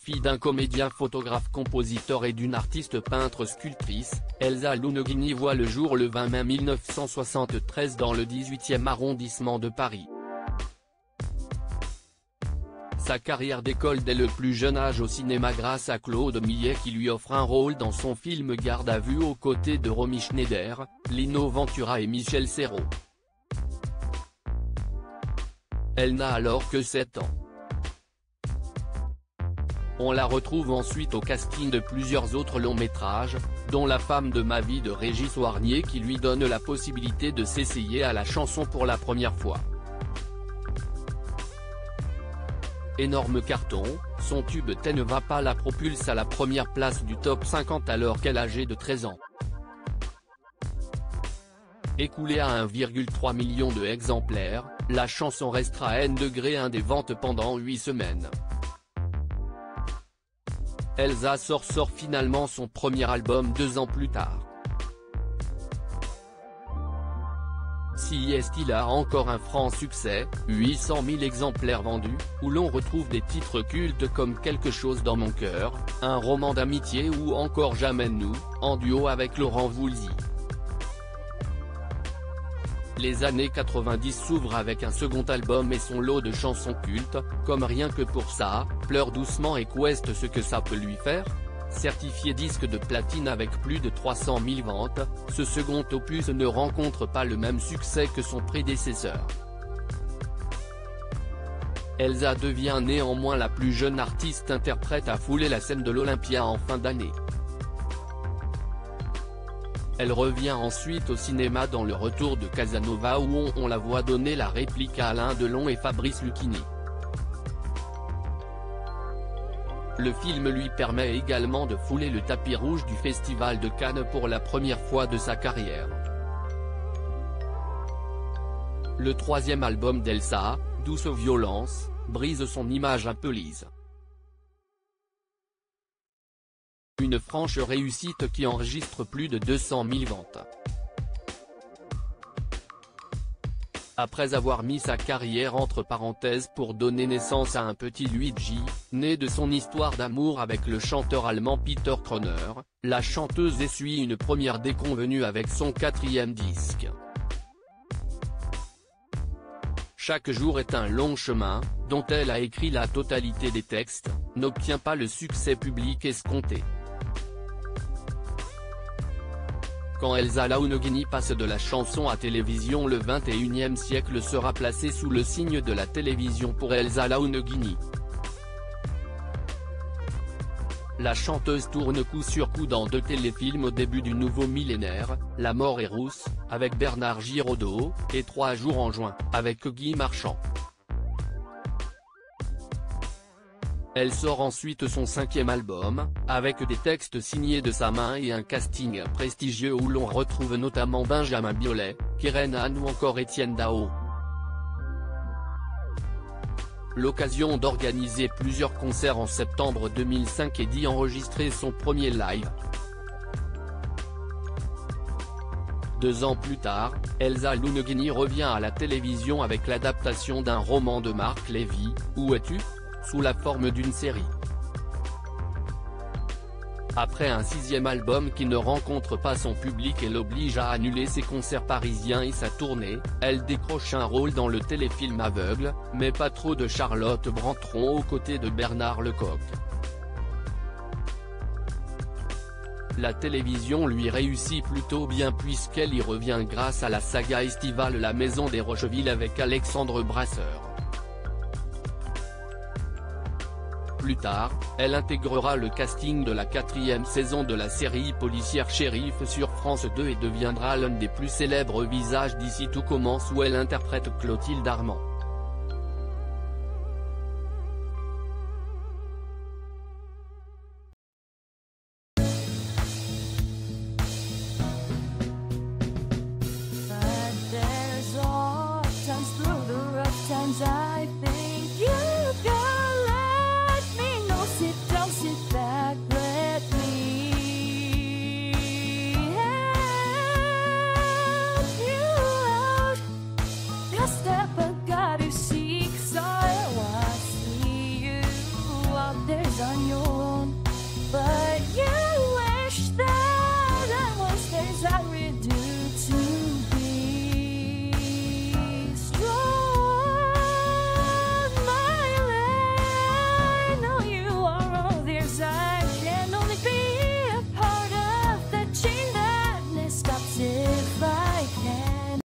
Fille d'un comédien photographe compositeur et d'une artiste peintre sculptrice, Elsa Lounguini voit le jour le 20 mai 1973 dans le 18e arrondissement de Paris. Sa carrière décolle dès le plus jeune âge au cinéma grâce à Claude Millet qui lui offre un rôle dans son film Garde à vue aux côtés de Romy Schneider, Lino Ventura et Michel Serrault. Elle n'a alors que 7 ans. On la retrouve ensuite au casting de plusieurs autres longs métrages, dont La femme de ma vie de Régis Warnier qui lui donne la possibilité de s'essayer à la chanson pour la première fois. Énorme carton, son tube T'es ne va pas la propulse à la première place du top 50 alors qu'elle âgée de 13 ans. Écoulée à 1,3 million d'exemplaires, la chanson restera N°1 des ventes pendant 8 semaines. Elsa sort finalement son premier album 2 ans plus tard. Si est-il a encore un franc succès, 800 000 exemplaires vendus, où l'on retrouve des titres cultes comme Quelque chose dans mon cœur, Un roman d'amitié ou encore Jamais nous, en duo avec Laurent Voulzy. Les années 90 s'ouvrent avec un second album et son lot de chansons cultes, comme Rien que pour ça, Pleure doucement et Qu'est-ce ce que ça peut lui faire. Certifié disque de platine avec plus de 300 000 ventes, ce second opus ne rencontre pas le même succès que son prédécesseur. Elsa devient néanmoins la plus jeune artiste-interprète à fouler la scène de l'Olympia en fin d'année. Elle revient ensuite au cinéma dans Le Retour de Casanova où on la voit donner la réplique à Alain Delon et Fabrice Lucchini. Le film lui permet également de fouler le tapis rouge du Festival de Cannes pour la première fois de sa carrière. Le troisième album d'Elsa, Douce violence, brise son image un peu lisse. Une franche réussite qui enregistre plus de 200 000 ventes. Après avoir mis sa carrière entre parenthèses pour donner naissance à un petit Luigi, né de son histoire d'amour avec le chanteur allemand Peter Kroner, la chanteuse essuie une première déconvenue avec son 4e disque. Chaque jour est un long chemin, dont elle a écrit la totalité des textes, n'obtient pas le succès public escompté. Quand Elsa Lounguini passe de la chanson à télévision, le 21e siècle sera placé sous le signe de la télévision pour Elsa Lounguini. La chanteuse tourne coup sur coup dans 2 téléfilms au début du nouveau millénaire, La mort est rousse, avec Bernard Giraudot, et 3 jours en juin, avec Guy Marchand. Elle sort ensuite son 5e album, avec des textes signés de sa main et un casting prestigieux où l'on retrouve notamment Benjamin Biolay, Keren Han ou encore Étienne Dao. L'occasion d'organiser plusieurs concerts en septembre 2005 et d'y enregistrer son premier live. 2 ans plus tard, Elsa Lounguini revient à la télévision avec l'adaptation d'un roman de Marc Lévy, Où es-tu ? Sous la forme d'une série. Après un 6e album qui ne rencontre pas son public et l'oblige à annuler ses concerts parisiens et sa tournée, elle décroche un rôle dans le téléfilm Aveugle, mais pas trop de Charlotte Brantron aux côtés de Bernard Lecoq. La télévision lui réussit plutôt bien puisqu'elle y revient grâce à la saga estivale La Maison des Rocheville avec Alexandre Brasseur. Plus tard, elle intégrera le casting de la 4e saison de la série policière Shérif sur France 2 et deviendra l'un des plus célèbres visages d'Ici tout commence où elle interprète Clotilde Armand.